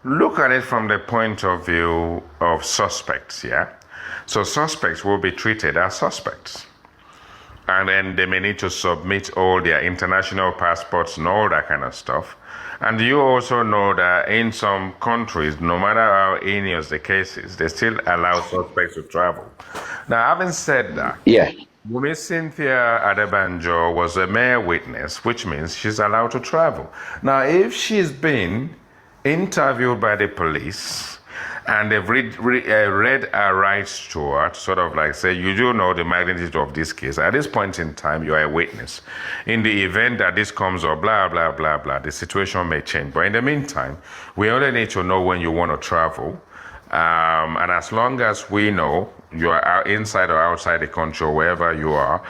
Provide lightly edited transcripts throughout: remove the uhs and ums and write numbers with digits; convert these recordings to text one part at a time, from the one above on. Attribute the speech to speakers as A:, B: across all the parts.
A: look at it from the point of view of suspects, yeah? So suspects will be treated as suspects. And then they may need to submit all their international passports and all that kind of stuff. And you also know that in some countries, no matter how heinous the case is, they still allow suspects to travel. Now, having said that,
B: Yeah.
A: Wumi Cynthia Adebanjo was a mere witness, which means she's allowed to travel. Now, if she's been interviewed by the police and they've read her rights to her, sort of like say, you do know the magnitude of this case. At this point in time, you are a witness. In the event that this comes up, blah, blah, blah, blah, the situation may change. But in the meantime, we only need to know when you want to travel. And as long as we know you are inside or outside the country or wherever you are,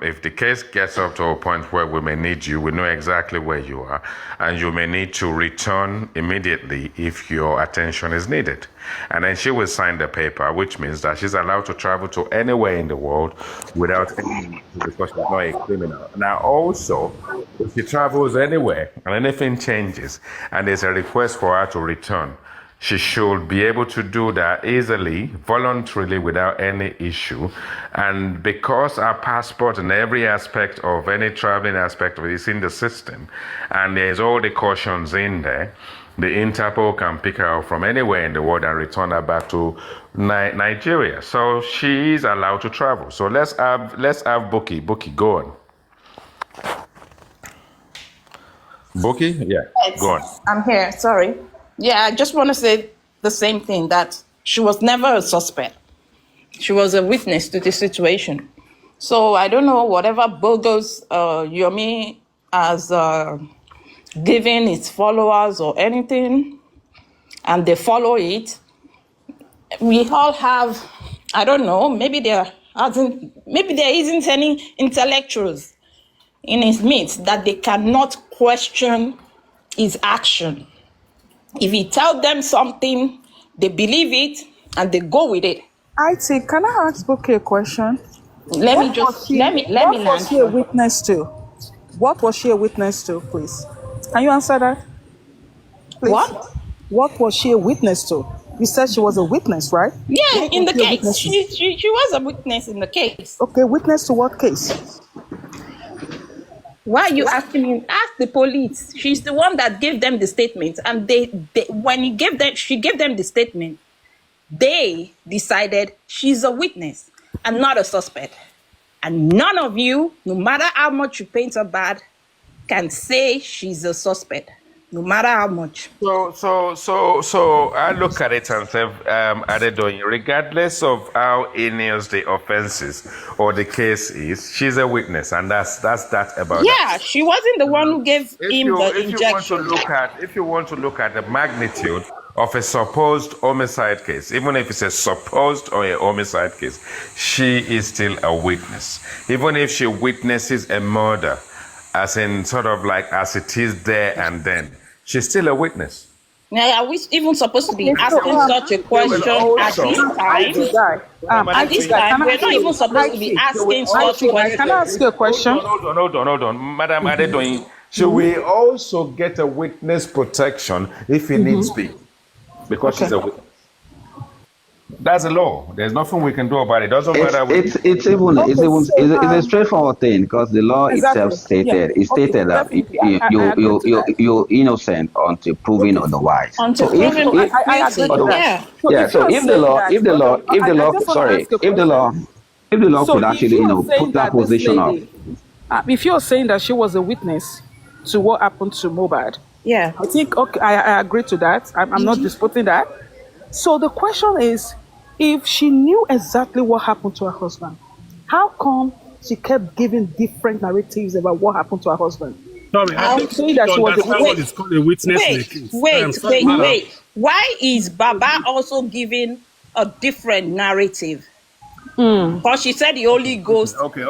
A: if the case gets up to a point where we may need you, we know exactly where you are, and you may need to return immediately if your attention is needed. And then she will sign the paper, which means that she's allowed to travel to anywhere in the world without any, because she's not a criminal. Now also, if she travels anywhere and anything changes and there's a request for her to return, she should be able to do that easily, voluntarily, without any issue. And because our passport and every aspect of any traveling aspect of it is in the system, and there's all the cautions in there, the Interpol can pick her up from anywhere in the world and return her back to Nigeria. So she is allowed to travel. So let's have Buki. Buki, go on. Buki? Yeah, go on.
C: I'm here, sorry. Yeah, I just want to say the same thing, that she was never a suspect. She was a witness to the situation. So I don't know whatever bogus Yomi has given its followers or anything, and they follow it. We all have, I don't know, maybe there isn't any intellectuals in his midst that they cannot question his action. If he tells them something, they believe it and they go with it.
D: IT, can I ask Buki a question?
C: Let me land.
D: What was she a witness to? What was she a witness to, please? Can you answer that? Please. What was she a witness to? You said she was a witness, right?
C: Yeah, in the case. She was a witness in the case.
D: Okay, witness to what case?
C: Why are you asking me? Ask the police. She's the one that gave them the statement. And when she gave them the statement, they decided she's a witness and not a suspect. And none of you, no matter how much you paint her bad, can say she's a suspect. No matter how much.
A: So I look at it and say, Adedoyin, regardless of how heinous the offenses or the case is, she's a witness, and that's that about
C: yeah,
A: that.
C: She wasn't the one who gave him the injection.
A: If you want to look at the magnitude of a supposed homicide case, even if it's a supposed or a homicide case, she is still a witness. Even if she witnesses a murder, as in sort of like as it is there and then, she's still a witness.
C: Now, are we even supposed to be asking such a question at this time? At this time, we're not even supposed to be asking such a question.
D: Can I ask you a question?
A: Hold on. Madam Adedoyin, should we also get a witness protection if it needs be? Because she's a witness. That's a law. There's nothing we can do about it. Doesn't matter.
B: It's a straightforward thing, because the law itself stated that you're innocent until proven otherwise.
C: Until proven otherwise.
B: If the law could actually put that position up.
D: If you're saying that she was a witness to what happened to Mohbad,
C: yeah,
D: I think I agree to that. I'm not disputing that. So the question is, if she knew exactly what happened to her husband, how come she kept giving different narratives about what happened to her husband?
E: Sorry, I think you understand what is called a witness in the case.
C: Wait. Why is Baba also giving a different narrative? Because she said the Holy Ghost.
A: Okay.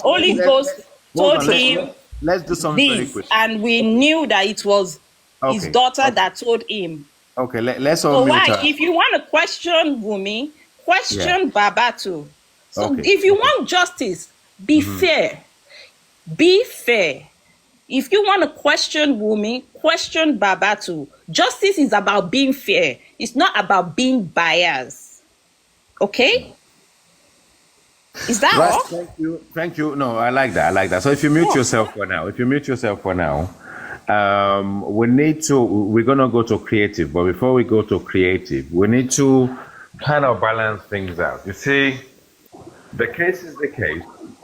C: Holy Ghost told him.
A: Let's do something very
C: this,
A: quick.
C: and we knew that it was his daughter that told him.
A: Okay, let's all.
C: So why, if you want to question Wumi, question Baba too. So if you want justice, be fair. Be fair. If you want to question Wumi, question Baba too. Justice is about being fair. It's not about being biased. Okay? Is that
A: Right.
C: all?
A: Thank you. Thank you. No, I like that. I like that. So if you mute yourself for now, we're going to go to creative. But before we go to creative, we need to kind of balance things out. You see, the case is the case.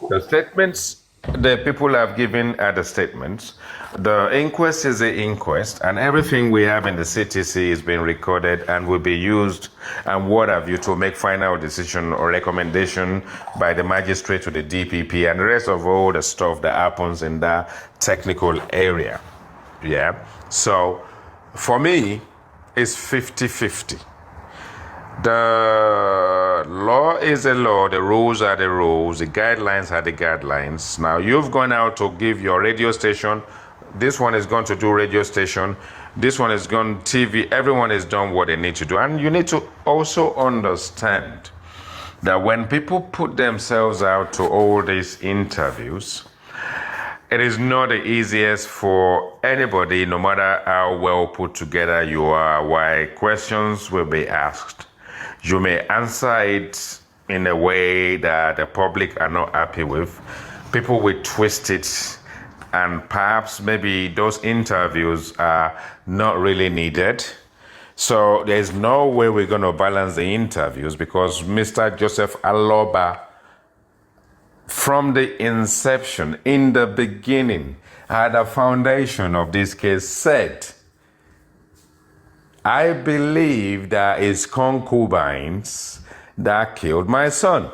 A: The statements the people have given are the statements. The inquest is the inquest, and everything we have in the CTC is being recorded and will be used and what have you to make final decision or recommendation by the magistrate to the DPP and the rest of all the stuff that happens in that technical area. Yeah. So for me, it's 50-50. The law is the law, the rules are the rules, the guidelines are the guidelines. Now, you've gone out to give your radio station, this one is going to do radio station, this one is going TV, everyone has done what they need to do. And you need to also understand that when people put themselves out to all these interviews, it is not the easiest for anybody, no matter how well put together you are, why questions will be asked. You may answer it in a way that the public are not happy with. People will twist it, and perhaps maybe those interviews are not really needed. So there's no way we're going to balance the interviews because Mr. Joseph Aloba, from the inception, in the beginning, at the foundation of this case, said, I believe that it's concubines that killed my son.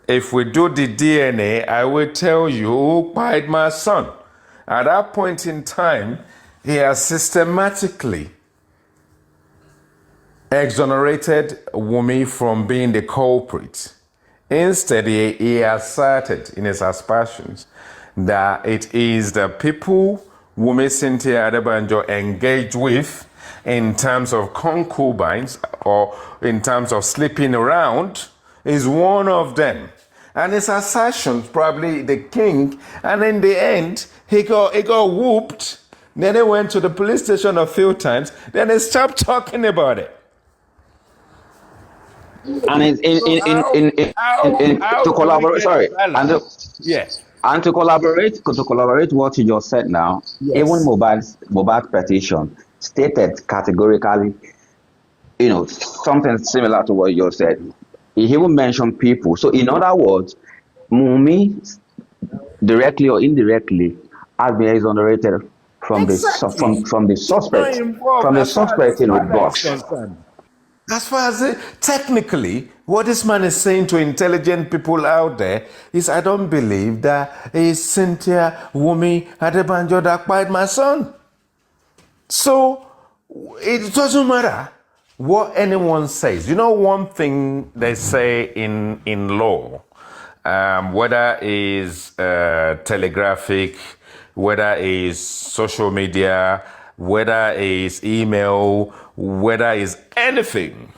A: If we do the DNA, I will tell you who killed my son. At that point in time, he has systematically exonerated Wumi from being the culprit. Instead, he asserted in his aspersions that it is the people Wumi Cynthia Adebanjo engaged with in terms of concubines or in terms of sleeping around is one of them. And his assertions, probably the king, and in the end, he got whooped. Then he went to the police station a few times, then he stopped talking about it.
B: And to collaborate, sorry, and to collaborate what you just said now, even Mohbad's petition stated categorically, something similar to what you just said. He even mentioned people. So in other words, Wumi, directly or indirectly, has been exonerated from the suspect box.
A: As far as technically, what this man is saying to intelligent people out there is, I don't believe that it's Cynthia Wumi Adebanjo that killed my son. So it doesn't matter what anyone says. You know, one thing they say in law, whether it's telegraphic, whether it's social media, whether it's email, whether it's anything.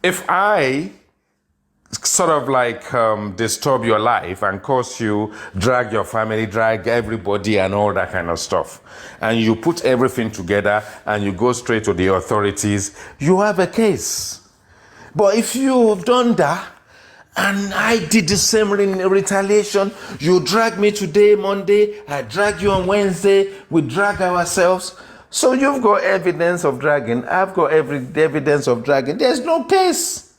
A: If I sort of like disturb your life and cause you, drag your family, drag everybody and all that kind of stuff, and you put everything together and you go straight to the authorities, you have a case. But if you've done that, and I did the same retaliation, you drag me today, Monday, I drag you on Wednesday, we drag ourselves. So you've got evidence of dragging, I've got evidence of dragging. There's no case.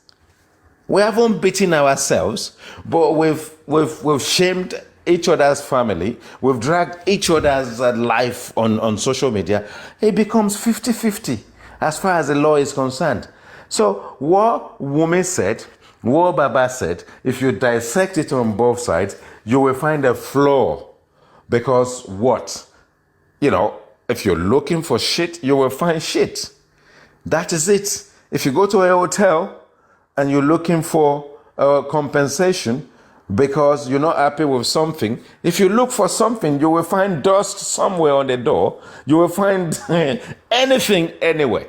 A: We haven't beaten ourselves, but we've shamed each other's family. We've dragged each other's life on social media. It becomes 50-50 as far as the law is concerned. So what Wumi said, what Baba said, if you dissect it on both sides, you will find a flaw. Because what? If you're looking for shit, you will find shit. That is it. If you go to a hotel and you're looking for compensation because you're not happy with something, if you look for something, you will find dust somewhere on the door. You will find anything anywhere.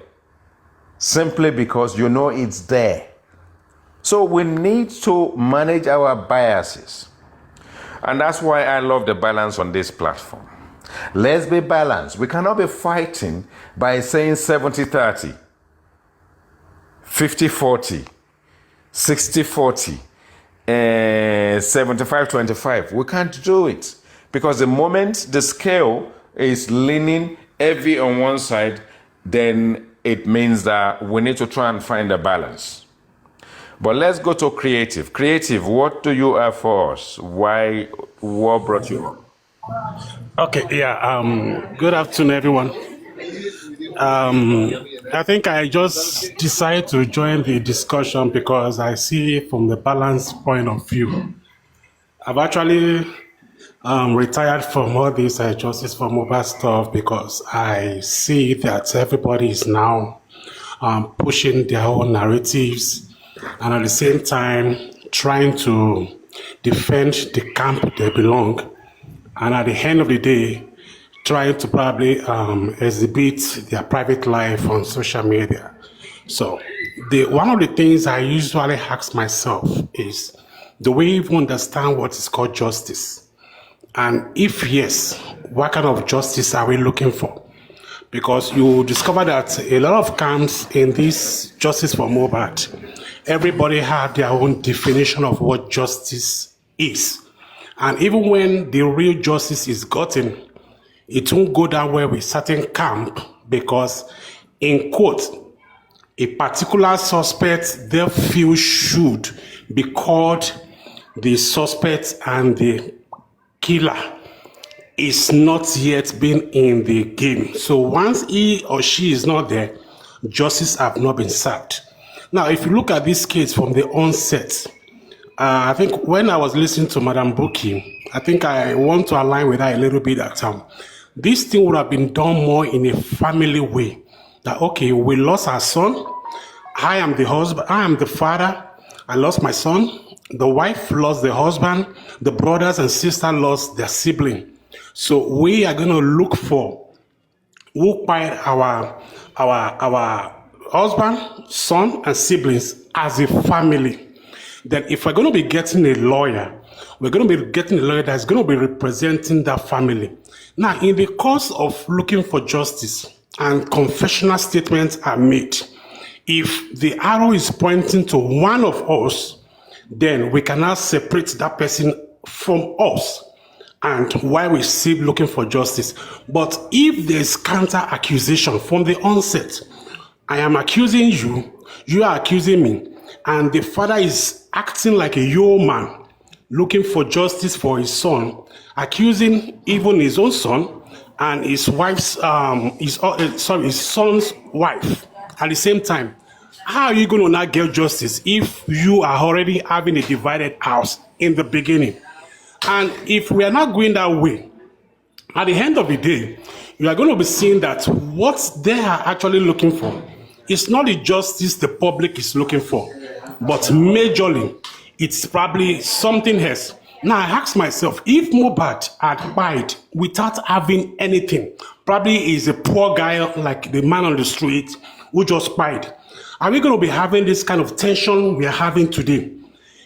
A: Simply because you know it's there. So we need to manage our biases. And that's why I love the balance on this platform. Let's be balanced. We cannot be fighting by saying 70-30, 50-40, 60-40, 75-25. We can't do it. Because the moment the scale is leaning heavy on one side, then it means that we need to try and find a balance. But let's go to creative. Creative, what do you have for us? Why? What brought you on?
E: Okay, yeah. Good afternoon, everyone. I think I just decided to join the discussion because I see from the balance point of view. I've actually retired from all this justice for Mohbad stuff because I see that everybody is now pushing their own narratives and at the same time trying to defend the camp they belong, and at the end of the day trying to probably exhibit their private life on social media. So one of the things I usually ask myself is, do we even understand what is called justice? And if yes, what kind of justice are we looking for? Because you discover that a lot of camps in this justice for Mohbad, everybody had their own definition of what justice is. And even when the real justice is gotten, it won't go that way with certain camp because, in quote, a particular suspect they feel should be called the suspect and the killer is not yet been in the game. So once he or she is not there, justice have not been served. Now, if you look at this case from the onset, I think when I was listening to Madam Buki, I think I want to align with her a little bit that this thing would have been done more in a family way. That, okay, we lost our son. I am the husband. I am the father. I lost my son. The wife lost the husband. The brothers and sisters lost their sibling. So we are going to look for who find our husband, son, and siblings as a family. Then if we're going to be getting a lawyer, we're going to be getting a lawyer that's going to be representing that family. Now, in the course of looking for justice and confessional statements are made, if the arrow is pointing to one of us, then we cannot separate that person from us, and while we're still looking for justice. But if there's counter accusation from the onset, I am accusing you, you are accusing me, and the father is acting like a yeoman looking for justice for his son, accusing even his own son and his wife's his son's wife at the same time. How are you going to not get justice if you are already having a divided house in the beginning? And if we are not going that way, at the end of the day, you are going to be seeing that what they are actually looking for is not the justice the public is looking for, but majorly, it's probably something else. Now, I ask myself, if Mohbad had died without having anything, probably he's a poor guy like the man on the street who just died, are we going to be having this kind of tension we are having today?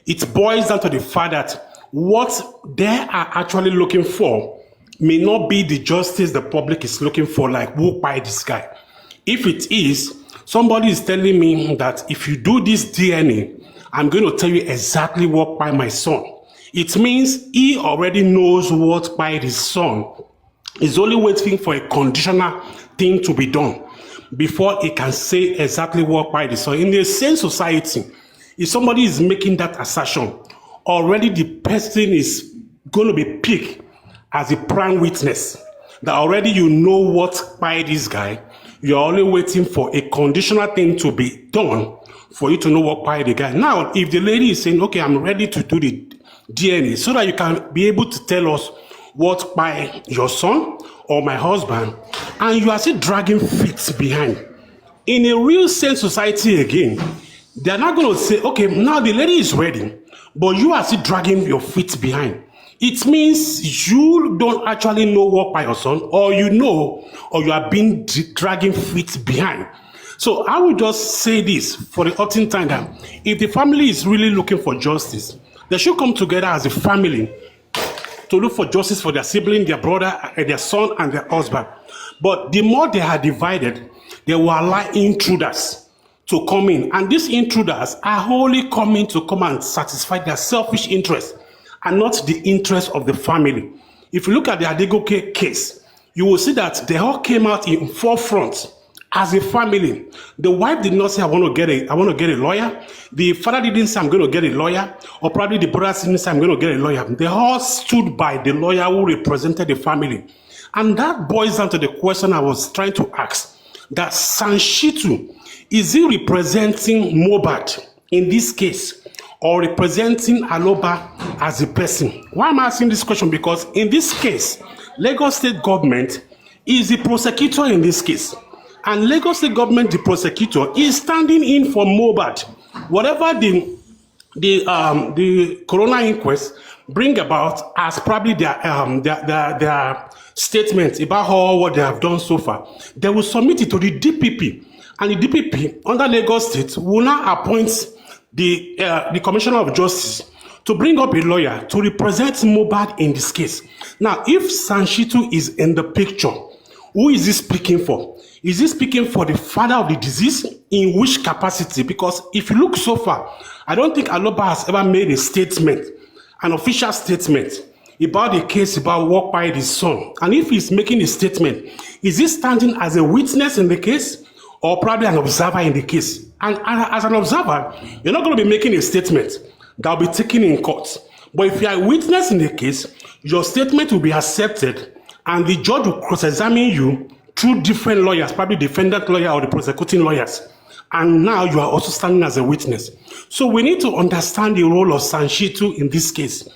E: It boils down to the fact that what they are actually looking for may not be the justice the public is looking for, like who by this guy. If it is, somebody is telling me that if you do this DNA, I'm going to tell you exactly what by my son. It means he already knows what by his son. He's only waiting for a conditional thing to be done before he can say exactly what by the son. In the same society, if somebody is making that assertion, already the person is going to be picked as a prime witness. That already you know what by this guy. You're only waiting for a conditional thing to be done for you to know what by the guy. Now, if the lady is saying, okay, I'm ready to do the DNA so that you can be able to tell us what by your son or my husband, and you are still dragging feet behind. In a real sense society again, they're not going to say, okay, now the lady is ready, but you are still dragging your feet behind. It means you don't actually know what by your son, or you know, or you are being dragging feet behind. So I will just say this for the often time that if the family is really looking for justice, they should come together as a family to look for justice for their sibling, their brother, their son, and their husband. But the more they are divided, they will allow intruders to come in. And these intruders are only coming to come and satisfy their selfish interests and not the interests of the family. If you look at the Adegoke case, you will see that they all came out in forefront as a family. The wife did not say, I want to get a lawyer. The father didn't say, I'm going to get a lawyer. Or probably the brother didn't say, I'm going to get a lawyer. They all stood by the lawyer who represented the family. And that boils down to the question I was trying to ask. That Sanshitu, is he representing Mohbad in this case? Or representing Aloba as a person? Why am I asking this question? Because in this case, Lagos State government is the prosecutor in this case. And Lagos State government, the prosecutor, is standing in for Mohbad. Whatever the coroner inquest bring about as probably their statements about what they have done so far, they will submit it to the DPP. And the DPP under Lagos State will now appoint the Commissioner of Justice to bring up a lawyer to represent Mohbad in this case. Now, if Sanshitu is in the picture, who is he speaking for? Is he speaking for the father of the disease? In which capacity? Because if you look so far, I don't think Aloba has ever made a statement, an official statement about the case about what by his son. And if he's making a statement, is he standing as a witness in the case or probably an observer in the case? And as an observer, you're not going to be making a statement that will be taken in court. But if you are a witness in the case, your statement will be accepted and the judge will cross-examine you through different lawyers, probably defendant lawyer or the prosecuting lawyers. And now you are also standing as a witness. So we need to understand the role of Sanshitu in this case.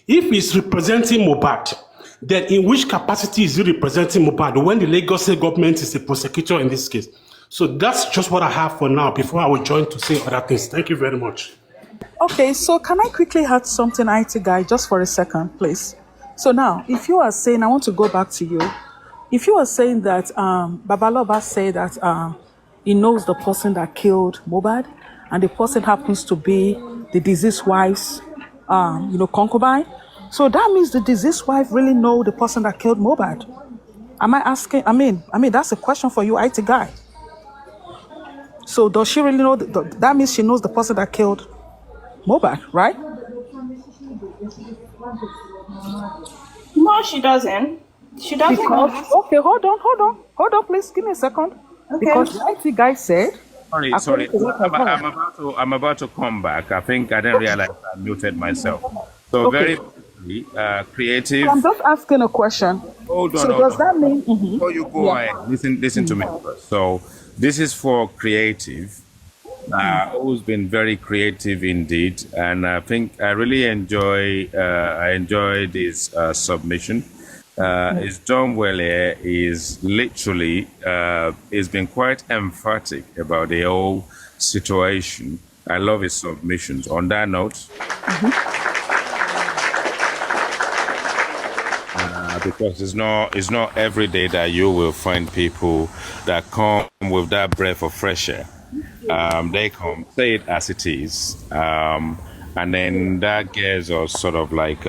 E: If he's representing Mohbad, then in which capacity is he representing Mohbad when the Lagos State government is the prosecutor in this case? So that's just what I have for now before I will join to say other things. Thank you very much.
D: Okay, so can I quickly add something, IT guy, just for a second, please? So now, if you are saying, I want to go back to you. If you are saying that Babaloba said that he knows the person that killed Mohbad, and the person happens to be the deceased wife's, concubine, so that means the deceased wife really know the person that killed Mohbad. Am I asking? I mean, that's a question for you, IT guy. So does she really know? That means she knows the person that killed Mohbad, right?
C: No, she doesn't. She doesn't.
D: Because, okay, hold on, please give me a second. Okay. Because the IT guy said.
A: Sorry. I'm about to come back. I think I didn't realize I muted myself. So okay. Very creative.
D: I'm just asking a question.
A: Hold on.
D: So does that mean?
A: Before you go ahead, listen to me first. So this is for creative. Who's been very creative indeed, and I think I really enjoy this submission. Is John Welle is literally has been quite emphatic about the whole situation. I love his submissions. On that note, because it's not every day that you will find people that come with that breath of fresh air. They come, say it as it is, and then that gets us sort of like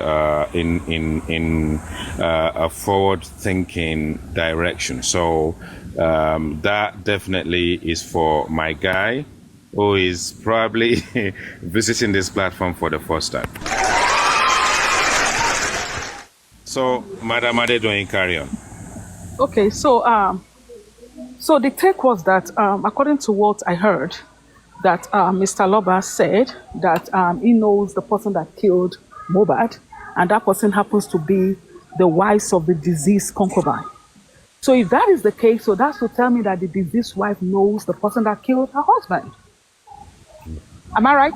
A: in a forward-thinking direction. So that definitely is for my guy, who is probably visiting this platform for the first time. So, Madam Adedoyin, carry on.
D: Okay, so the take was that, according to what I heard, that Mr. Loba said that he knows the person that killed Mohbad, and that person happens to be the wife of the deceased concubine. So if that is the case, so that's to tell me that the deceased wife knows the person that killed her husband. Am I right?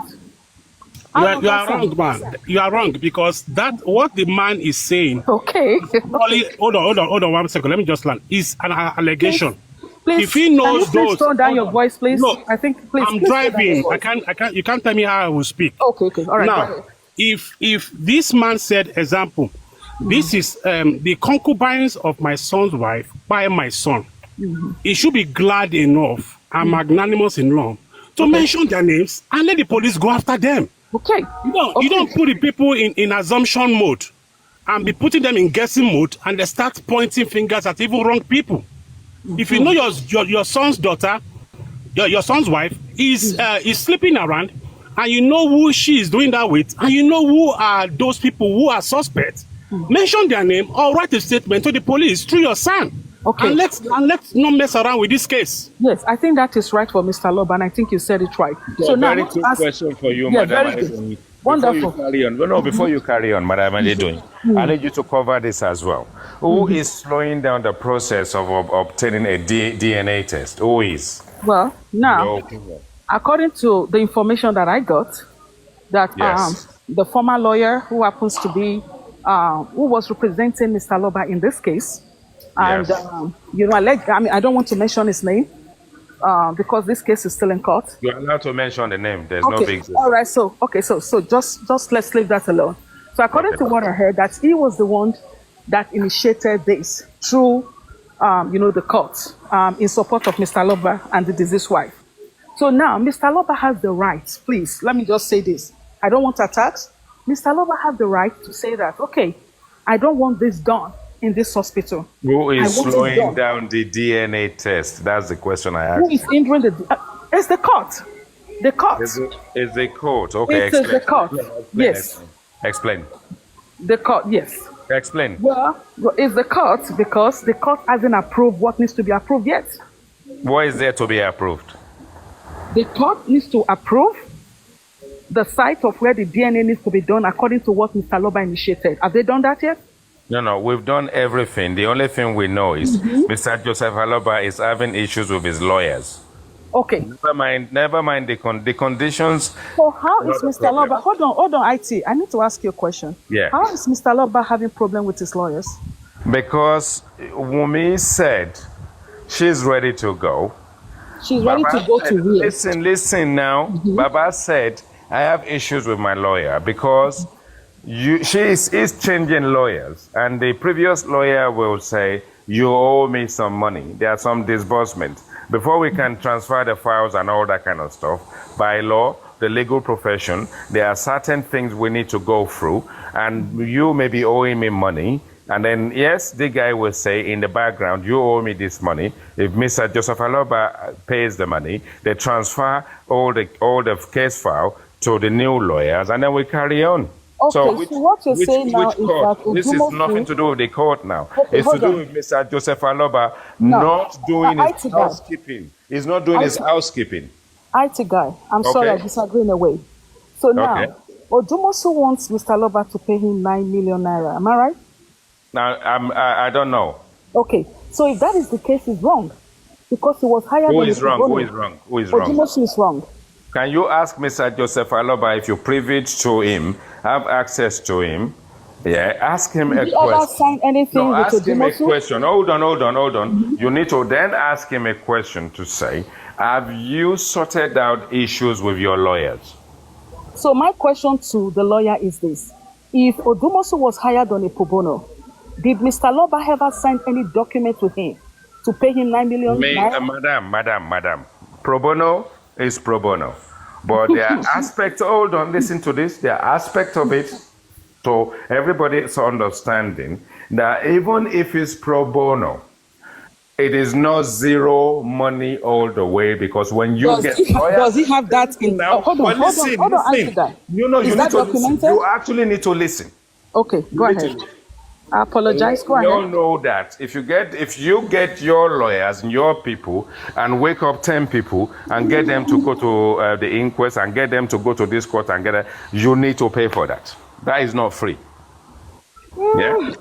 E: You are wrong, man. You are wrong, because what the man is saying.
D: Okay.
E: Hold on 1 second. Let me just land. Is an allegation.
D: Please,
E: if he knows
D: can you please tone down your voice, please?
E: No,
D: I think. Please.
E: I'm driving. I can't. You can't tell me how I will speak.
D: Okay. All right.
E: Now, if this man said, example, this is the concubines of my son's wife by my son, he should be glad enough and magnanimous enough to mention their names and let the police go after them.
D: Okay.
E: You don't put the people in assumption mode and be putting them in guessing mode, and they start pointing fingers at even wrong people. If you know your son's daughter, your son's wife is sleeping around, and you know who she is doing that with, and you know who are those people who are suspects, mention their name or write a statement to the police through your son.
D: Okay.
E: And let's not mess around with this case.
D: Yes, I think that is right for Mr. Loba, and I think you said it right. So now,
A: very good question for you,
D: yeah,
A: Madam.
D: very good.
A: Wonderful.
D: Wonderful.
A: Before you carry on, Madam Adedoyin, I need you to cover this as well. Who is slowing down the process of obtaining a DNA test? Who is?
D: Well, now, according to the information that I got, that
A: Yes.
D: the former lawyer who happens to be, who was representing Mr. Loba in this case, and
A: Yes.
D: I don't want to mention his name because this case is still in court.
A: You're allowed to mention the name. There's no big deal.
D: All right. So just let's leave that alone. So according to what I heard, that he was the one that initiated this through, the court in support of Mr. Loba and the deceased wife. So now Mr. Loba has the right. Please, let me just say this. I don't want attacks. Mr. Loba has the right to say that, okay, I don't want this done in this hospital.
A: Who is
D: I want it
A: slowing
D: done.
A: down the DNA test? That's the question I asked.
D: Who is hindering the? It's the court. The court.
A: Is the court? Okay,
D: It is the
A: explain.
D: court. Yes.
A: Explain.
D: The court. Yes.
A: Explain.
D: Well, it's the court because the court hasn't approved what needs to be approved yet.
A: What is there to be approved?
D: The court needs to approve the site of where the DNA needs to be done according to what Mr. Loba initiated. Have they done that yet?
A: No, we've done everything. The only thing we know is Mr. Joseph Aloba is having issues with his lawyers.
D: Okay.
A: Never mind the conditions.
D: So how is
A: Not a
D: Mr.
A: problem.
D: Loba? Hold on, IT. I need to ask you a question.
A: Yeah.
D: How is Mr. Loba having problem with his lawyers?
A: Because Wumi said she's ready to go.
D: She's ready
A: Baba
D: to go
A: said,
D: to where?
A: Listen now. Baba said, I have issues with my lawyer because she is changing lawyers. And the previous lawyer will say, you owe me some money. There are some disbursements. Before we can transfer the files and all that kind of stuff, by law, the legal profession, there are certain things we need to go through. And you may be owing me money. And then, yes, the guy will say in the background, you owe me this money. If Mr. Joseph Aloba pays the money, they transfer all the case file to the new lawyers, and then we carry on.
D: Okay, so what you're saying now is
A: court?
D: that
A: This is
D: Odumosu-
A: nothing to do with the court now.
D: Okay,
A: It's to
D: hold
A: do
D: on.
A: with Mr. Joseph Aloba
D: No.
A: not doing his
D: ITGuy.
A: housekeeping. He's not doing his housekeeping.
D: IT guy, I'm sorry, I
A: Okay.
D: disagree in a way. So now,
A: Okay.
D: Odumosu wants Mr. Loba to pay him 9 million naira. Am I right?
A: Now, I don't know.
D: Okay. So if that is the case, he's wrong. Because he was hired
A: Who
D: on
A: is
D: a
A: wrong?
D: pro
A: Who
D: bono.
A: is wrong? Who is wrong?
D: Odumosu is wrong.
A: Can you ask Mr. Joseph Aloba if you're privileged to him, have access to him? Yeah, ask him a
D: Did you ever
A: question.
D: sign anything
A: No,
D: with
A: ask him a
D: Odumosu?
A: question. Hold on. You need to then ask him a question to say, have you sorted out issues with your lawyers?
D: So my question to the lawyer is this. If Odumosu was hired on a pro bono, did Mr. Loba ever sign any document with him to pay him 9 million naira?
A: Madam. Pro bono is pro bono. But there are aspects, hold on, listen to this. There are aspects of it to everybody's understanding that even if it's pro bono, it is not zero money all the way because when you
D: Does he have that in?
A: now,
D: Hold on,
A: listen.
D: IT-guy.
A: You know,
D: Is
A: you
D: that
A: need to listen.
D: documented?
A: You actually need to listen.
D: Okay, go
A: need
D: ahead.
A: to-
D: I apologize. Go
A: We all
D: ahead.
A: know that if you get your lawyers and your people and wake up 10 people and get them to go to the inquest and get them to go to this court and you need to pay for that. That is not free. Yeah.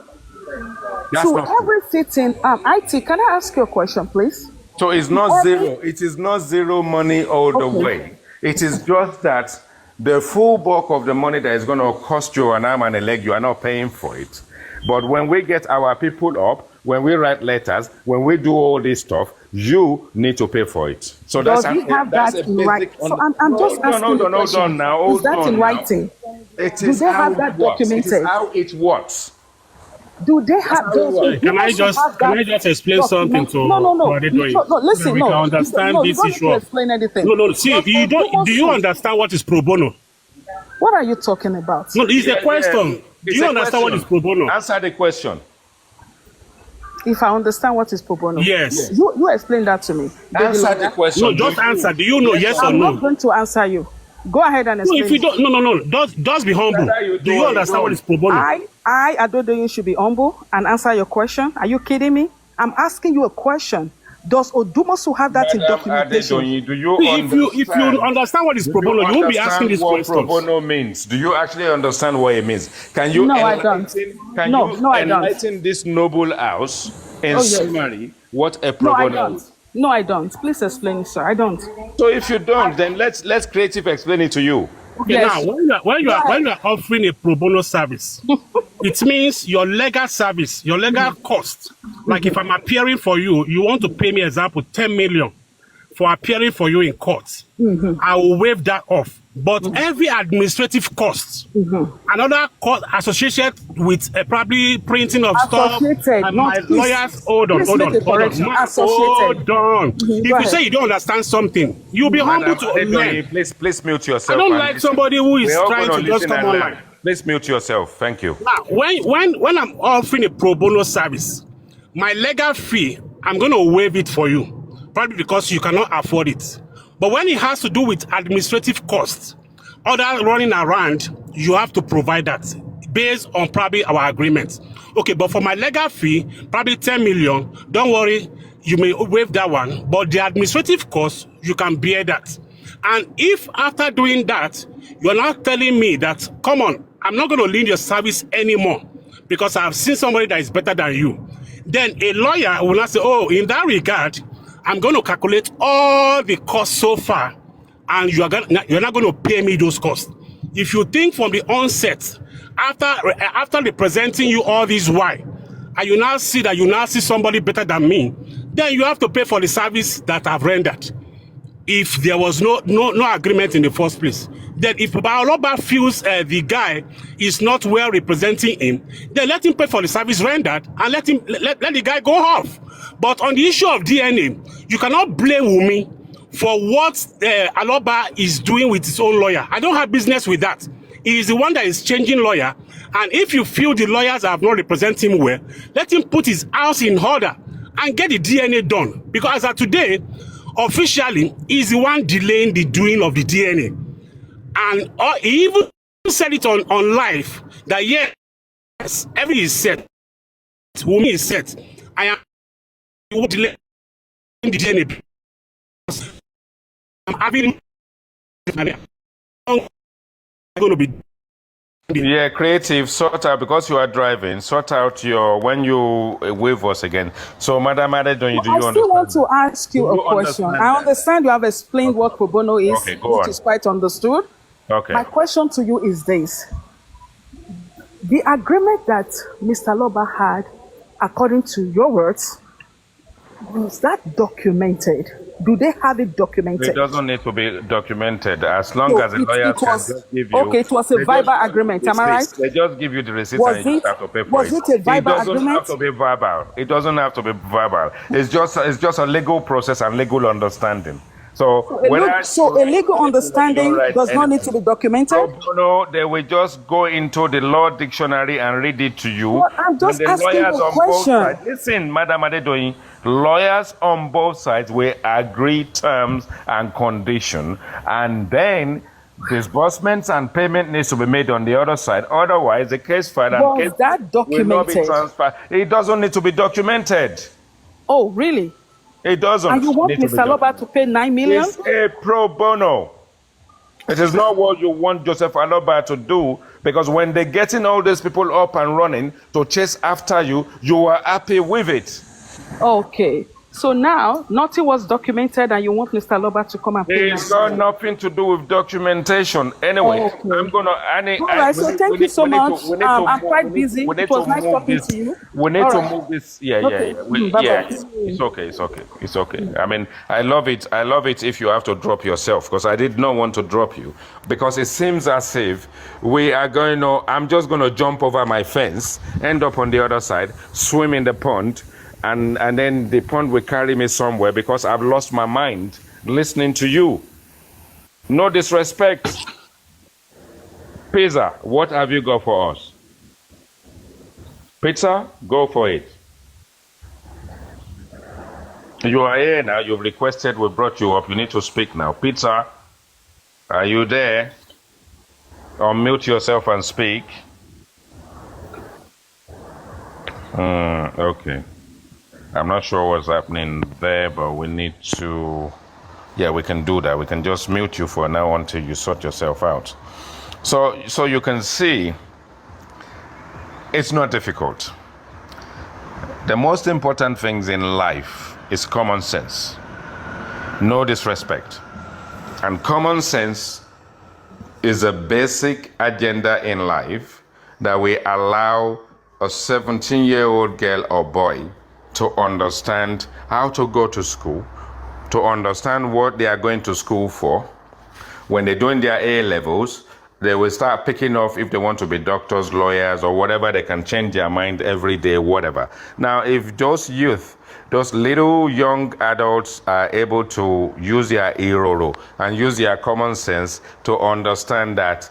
A: That's
D: So
A: not free.
D: every sitting, IT, can I ask you a question, please?
A: So it's not zero. It is not zero money all the
D: Okay.
A: way. It is just that the full bulk of the money that is going to cost you an arm and a leg, you are not paying for it. But when we get our people up, when we write letters, when we do all this stuff, you need to pay for it. So
D: Does
A: that's
D: he have
A: that's
D: that
A: a
D: in
A: basic
D: writing? So I'm just asking
A: hold
D: the
A: on, hold
D: question.
A: on now.
D: Is
A: Hold
D: that
A: on
D: in
A: now.
D: writing?
A: It
D: Do
A: is
D: they
A: how
D: have
A: it
D: that
A: works. It is
D: documented?
A: how it works.
D: Do they have those?
E: Can I just explain something to
D: No.
E: Adedoyin?
D: No, listen,
E: So we
D: no.
E: can understand
D: No, you
E: this
D: don't need
E: issue
D: to
E: of-
D: explain anything.
E: No. See,
D: But
E: do you understand what is pro bono?
D: What are you talking about?
E: No, it's a question. Do you understand what is pro bono?
A: Answer the question.
D: If I understand what is pro bono.
E: Yes.
D: You explain that to me.
A: Answer the question.
E: No, just answer. Do you know yes or
D: I'm
E: no?
D: not going to answer you. Go ahead and
E: No,
D: explain.
E: if you don't, no. Just be humble. Do you understand what is pro bono?
D: I Adodoyin should be humble and answer your question. Are you kidding me? I'm asking you a question. Does Odumosu have that in documentation?
A: Do you
E: if you understand what is pro bono, you won't be asking these questions.
A: What pro bono means? Do you actually understand what it means? Can you?
D: No, I don't.
A: Can
D: No,
A: you
D: no, I don't.
A: enlighten this noble house in summary what a pro
D: No, I
A: bono
D: don't.
A: is?
D: No, I don't. Please explain it, sir. I don't.
A: So if you don't, then let's creative explain it to you.
E: Okay,
D: Yes.
E: now when you are offering a pro bono service, it means your legal service, your legal cost. Like if I'm appearing for you, you want to pay me, example, 10 million for appearing for you in court. I will waive that off. But every administrative cost, another cost associated with probably printing of stuff, and my lawyers, hold on. If you say you don't understand something, you'll be humble to learn.
A: Please mute yourself.
E: I don't like somebody who is trying to just come online.
A: Please mute yourself. Thank you.
E: Now, when I'm offering a pro bono service, my legal fee, I'm going to waive it for you, probably because you cannot afford it. But when it has to do with administrative costs, other running around, you have to provide that based on probably our agreement. Okay, but for my legal fee, probably 10 million, don't worry, you may waive that one, but the administrative costs, you can bear that. And if after doing that, you're not telling me that, come on, I'm not going to leave your service anymore because I've seen somebody that is better than you, then a lawyer will not say, oh, in that regard, I'm going to calculate all the costs so far, and you're not going to pay me those costs. If you think from the onset, after representing you all this while, and you now see somebody better than me, then you have to pay for the service that I've rendered. If there was no agreement in the first place, then if Baoloba feels the guy is not well representing him, then let him pay for the service rendered and let the guy go off. But on the issue of DNA, you cannot blame Wumi for what Aloba is doing with his own lawyer. I don't have business with that. He is the one that is changing lawyer. And if you feel the lawyers have not represented him well, let him put his house in order and get the DNA done. Because as of today, officially, he's the one delaying the doing of the DNA. And he even said it on live that yes, everything is set. Wumi is set. I am delaying the DNA. I'm having going to be.
A: Yeah, creative, sort out, because you are driving, sort out when you wave us again. So, Madam Adedoyin, do you understand?
D: I still want to ask you a question. I understand you have explained what pro bono is, which is quite understood.
A: Okay.
D: My question to you is this. The agreement that Mr. Loba had, according to your words, was that documented? Do they have it documented?
A: It doesn't need to be documented as long as the lawyer can just give you.
D: Okay, it was a verbal agreement. Am I right?
A: They just give you the receipt and you just have to pay for it.
D: Was it a verbal agreement?
A: It doesn't have to be verbal. It doesn't have to be verbal. It's just a legal process and legal understanding. So
D: a legal understanding does not need to be documented?
A: No, they will just go into the law dictionary and read it to you.
D: Well, I'm just asking a question.
A: Listen, Madam Adedoyin, lawyers on both sides will agree terms and conditions, and then disbursements and payment needs to be made on the other side. Otherwise, the case file and case
D: that documented?
A: Will not be transferred. It doesn't need to be documented.
D: Oh, really?
A: It doesn't.
D: And you want Mr. Aloba to pay 9 million?
A: It's a pro bono. It is not what you want Joseph Aloba to do, because when they're getting all these people up and running to chase after you, you are happy with it.
D: Okay. So now, nothing was documented and you want Mr. Aloba to come and pay?
A: It's got nothing to do with documentation. Anyway,
D: okay.
A: I'm going to...
D: All right, so thank you so much. I'm quite busy. It was nice talking to you.
A: We need to move this. Yeah. It's okay. I mean, I love it if you have to drop yourself, because I did not want to drop you, because it seems as if we are going to... I'm just going to jump over my fence, end up on the other side, swim in the pond, and then the pond will carry me somewhere, because I've lost my mind listening to you. No disrespect. Pizza, what have you got for us? Peter, go for it. You are here now. You've requested. We brought you up. You need to speak now. Peter, are you there? Unmute yourself and speak. Okay. I'm not sure what's happening there, but we need to... Yeah, we can do that. We can just mute you for now until you sort yourself out. So you can see, it's not difficult. The most important things in life is common sense. No disrespect. And common sense is a basic agenda in life that we allow a 17-year-old girl or boy to understand how to go to school, to understand what they are going to school for. When they're doing their A levels, they will start picking off if they want to be doctors, lawyers, or whatever. They can change their mind every day, whatever. Now, if those youth, those little young adults are able to use their iroro and use their common sense to understand that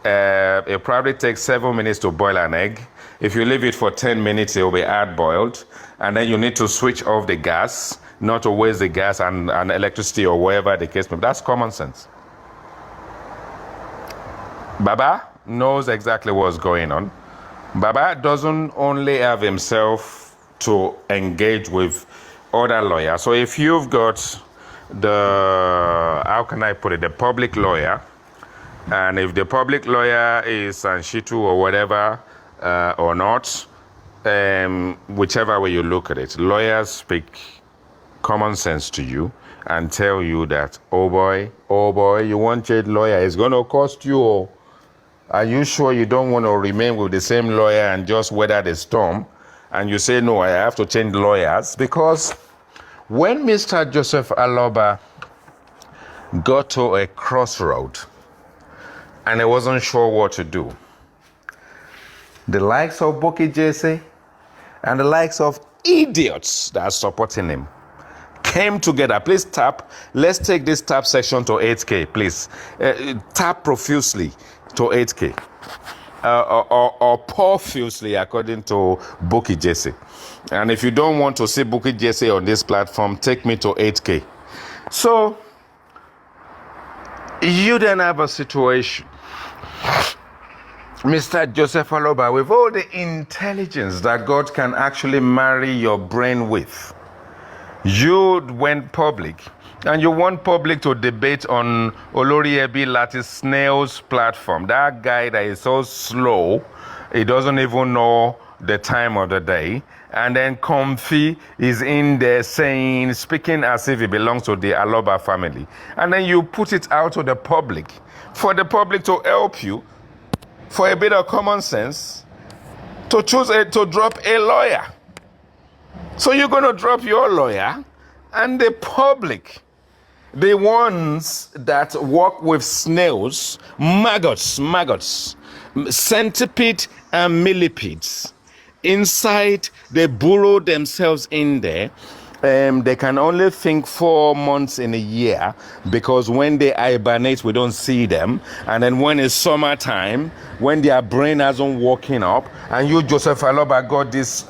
A: it probably takes 7 minutes to boil an egg. If you leave it for 10 minutes, it will be hard boiled. And then you need to switch off the gas, not to waste the gas and electricity or whatever the case may be. That's common sense. Baba knows exactly what's going on. Baba doesn't only have himself to engage with other lawyers. So if you've got how can I put it, the public lawyer, and if the public lawyer is Anshitu or whatever, or not, whichever way you look at it, lawyers speak common sense to you and tell you that, oh boy, you want a lawyer, it's going to cost you. Are you sure you don't want to remain with the same lawyer and just weather the storm? And you say, no, I have to change lawyers. Because when Mr. Joseph Aloba got to a crossroad and he wasn't sure what to do, the likes of Boki Jesse and the likes of idiots that are supporting him came together. Please tap. Let's take this tap section to 8K, please. Tap profusely to 8K. Or profusely, according to Boki Jesse. And if you don't want to see Boki Jesse on this platform, take me to 8K. So, you then have a situation, Mr. Joseph Aloba, with all the intelligence that God can actually marry your brain with. You went public, and you want public to debate on Olori Ebi Lati Snail's platform. That guy that is so slow, he doesn't even know the time of the day. And then Comfy is in there speaking as if he belongs to the Aloba family. And then you put it out to the public, for the public to help you, for a bit of common sense, to drop a lawyer. So you're going to drop your lawyer, and the public, the ones that work with snails, maggots, centipede and millipedes, inside, they burrow themselves in there. They can only think 4 months in a year, because when they hibernate, we don't see them. And then when it's summertime, when their brain hasn't woken up, and you, Joseph Aloba, got these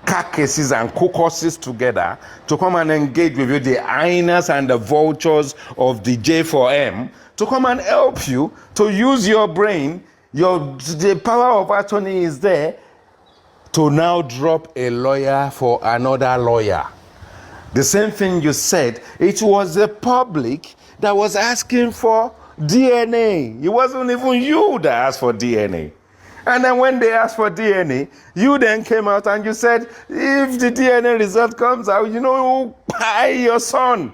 A: carcasses and caucuses together to come and engage with you, the hyenas and the vultures of the J4M, to come and help you to use your brain. The power of attorney is there to now drop a lawyer for another lawyer. The same thing you said, it was the public that was asking for DNA. It wasn't even you that asked for DNA. And then when they asked for DNA, you then came out and you said, if the DNA result comes out, you buy your son.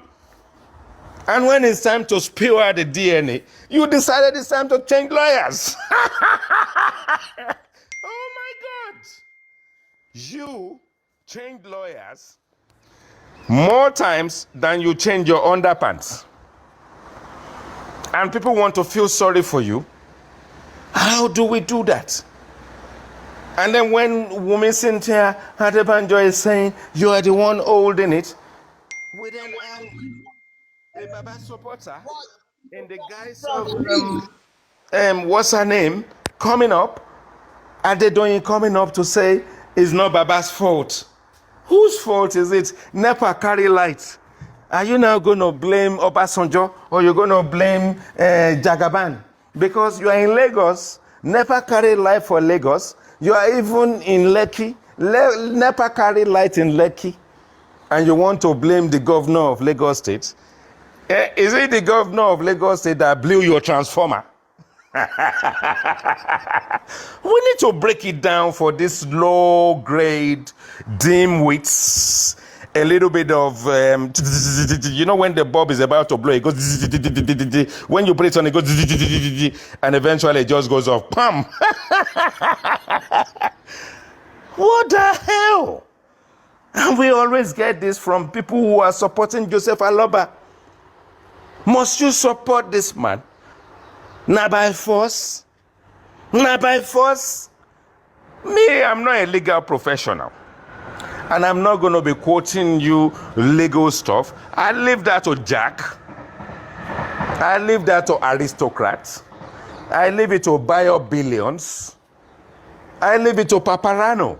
A: And when it's time to spill out the DNA, you decided it's time to change lawyers. Oh my God. You changed lawyers more times than you change your underpants. And people want to feel sorry for you. How do we do that? And then when Wumi Cynthia Adebanjo is saying, you are the one holding it, we then have a Baba supporter in the guise of, what's her name, coming up Adedoyin coming up to say it's not Baba's fault. Whose fault is it? NEPA carry light. Are you now going to blame Obasanjo or you're going to blame Jagaban? Because you are in Lagos, NEPA carry light for Lagos. You are even in Lekki, NEPA carry light in Lekki. And you want to blame the governor of Lagos State? Is it the governor of Lagos State that blew your transformer? We need to break it down for this low-grade dim wits. A little bit of, you know, when the bulb is about to blow, it goes, when you put it on, it goes, and eventually it just goes off. Pam! What the hell? And we always get this from people who are supporting Joseph Aloba. Must you support this man? Not by force? Not by force? Me, I'm not a legal professional. And I'm not going to be quoting you legal stuff. I leave that to Jack. I leave that to aristocrats. I leave it to bio billions. I leave it to Paparano.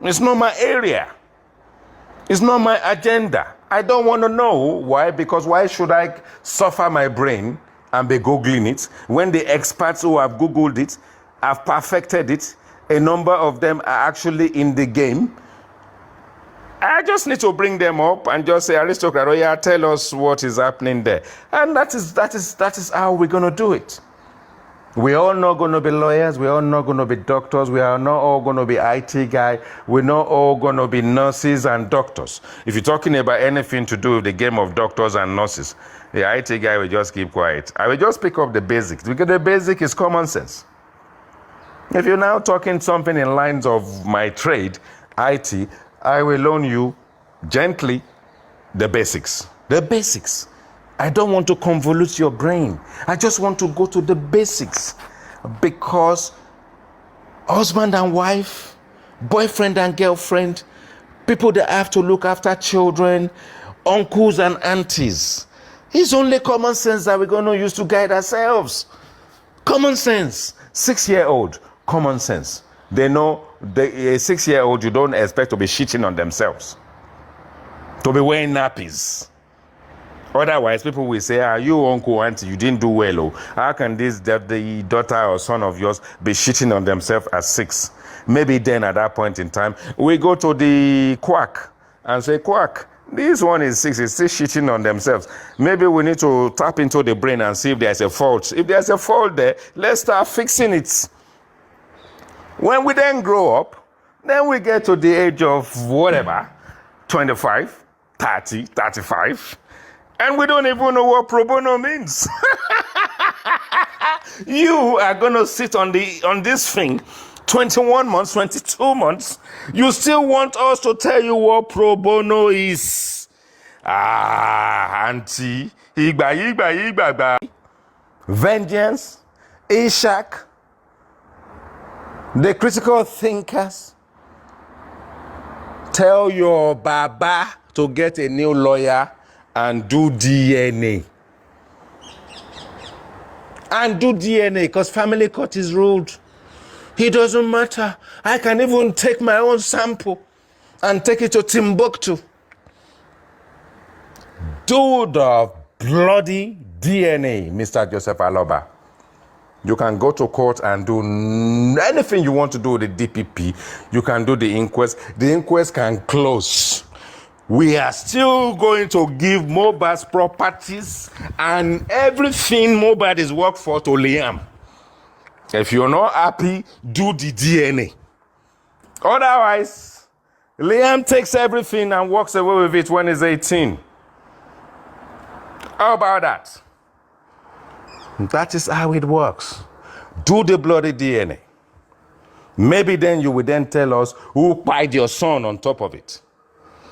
A: It's not my area. It's not my agenda. I don't want to know why, because why should I suffer my brain and be Googling it when the experts who have Googled it have perfected it? A number of them are actually in the game. I just need to bring them up and just say, aristocrat, oh yeah, tell us what is happening there. And that is how we're going to do it. We're all not going to be lawyers. We're all not going to be doctors. We are not all going to be IT guy. We're not all going to be nurses and doctors. If you're talking about anything to do with the game of doctors and nurses, the IT guy will just keep quiet. I will just pick up the basics, because the basic is common sense. If you're now talking something in lines of my trade, IT, I will loan you gently the basics. The basics. I don't want to convolute your brain. I just want to go to the basics. Because husband and wife, boyfriend and girlfriend, people that have to look after children, uncles and aunties. It's only common sense that we're going to use to guide ourselves. Common sense. 6-year-old, common sense. They know a 6-year-old, you don't expect to be shitting on themselves, to be wearing nappies. Otherwise, people will say, you uncle, auntie, you didn't do well. Oh. How can the daughter or son of yours be shitting on themselves at 6? Maybe then at that point in time, we go to the quack and say, quack, this one is 6, is still shitting on themselves. Maybe we need to tap into the brain and see if there's a fault. If there's a fault there, let's start fixing it. When we then grow up, then we get to the age of whatever, 25, 30, 35, and we don't even know what pro bono means. You are going to sit on this thing 21 months, 22 months. You still want us to tell you what pro bono is. Auntie. Vengeance. Ishak. The critical thinkers. Tell your baba to get a new lawyer and do DNA. And do DNA, because family court is ruled. It doesn't matter. I can even take my own sample and take it to Timbuktu. Do the bloody DNA, Mr. Joseph Aloba. You can go to court and do anything you want to do with the DPP. You can do the inquest. The inquest can close. We are still going to give Mohbad's properties and everything Mohbad is worked for to Liam. If you're not happy, do the DNA. Otherwise, Liam takes everything and walks away with it when he's 18. How about that? That is how it works. Do the bloody DNA. Maybe then you will then tell us who pied your son on top of it.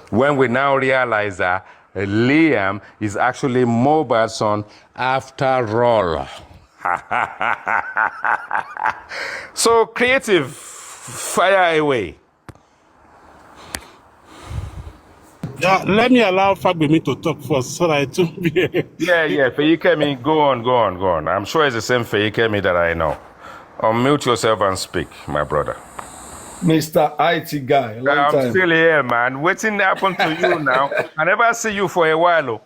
A: When we now realize that Liam is actually Mohbad's son after all. So creative, fire away.
E: Let me allow Fagbemi to talk first so that I don't be...
A: Yeah, Feyikemi, go on. I'm sure it's the same Feyikemi that I know. Unmute yourself and speak, my brother.
F: Mr. IT guy, long
A: I'm
F: time.
A: still here, man. Waiting happened to you now. I never see you for a while. Oh.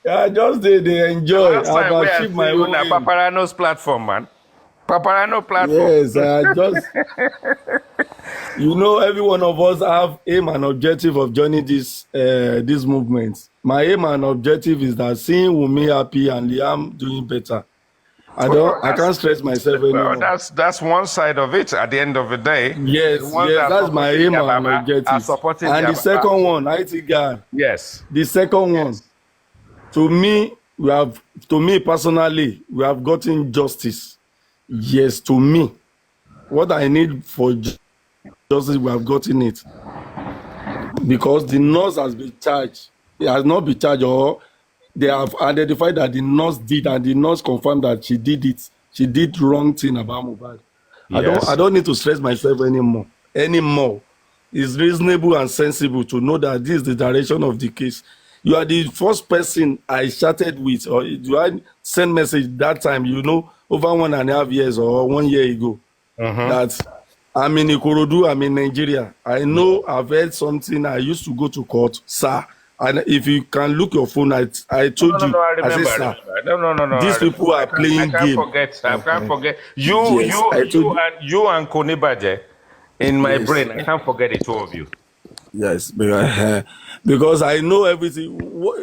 F: I just did they enjoy.
A: Last time
F: I've
A: we
F: achieved my
A: you
F: own
A: on
F: aim.
A: Paparano's platform, man. Paparano platform.
F: Yes, I just every one of us have aim and objective of joining this movement. My aim and objective is that seeing Wumi happy and Liam doing better. I can't stress myself anymore.
A: Well, that's one side of it. At the end of the day,
F: yes, that's my aim and objective. And the second one, IT guy.
A: Yes.
F: The second one, to me personally, we have gotten justice. Yes, to me, what I need for justice, we have gotten it. Because the nurse has been charged. It has not been charged, or they have identified that the nurse did, and the nurse confirmed that she did it. She did wrong thing about Mohbad. Yes. I don't need to stress myself anymore. It's reasonable and sensible to know that this is the direction of the case. You are the first person I chatted with, or do I send message that time, over 1.5 years or 1 year ago, that I'm in Ikorodu, I'm in Nigeria. I know I've heard something. I used to go to court, sir. And if you can look your phone, I told you.
A: I remember.
F: I said, sir,
A: no.
F: These people are playing game.
A: I can't forget. You and Konibaje in my brain. I can't forget the two of you.
F: Yes, because I know everything.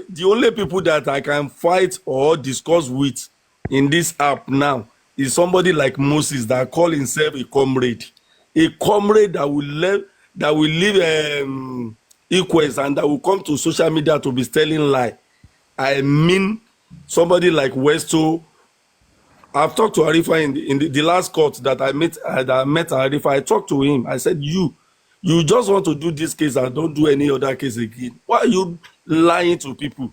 F: The only people that I can fight or discuss with in this app now is somebody like Moses that call himself a comrade that will live equals and that will come to social media to be telling lie. I mean, somebody like Westo. I've talked to Arifa in the last court that I met Arifa. I talked to him. I said, you just want to do this case and don't do any other case again. Why are you lying to people?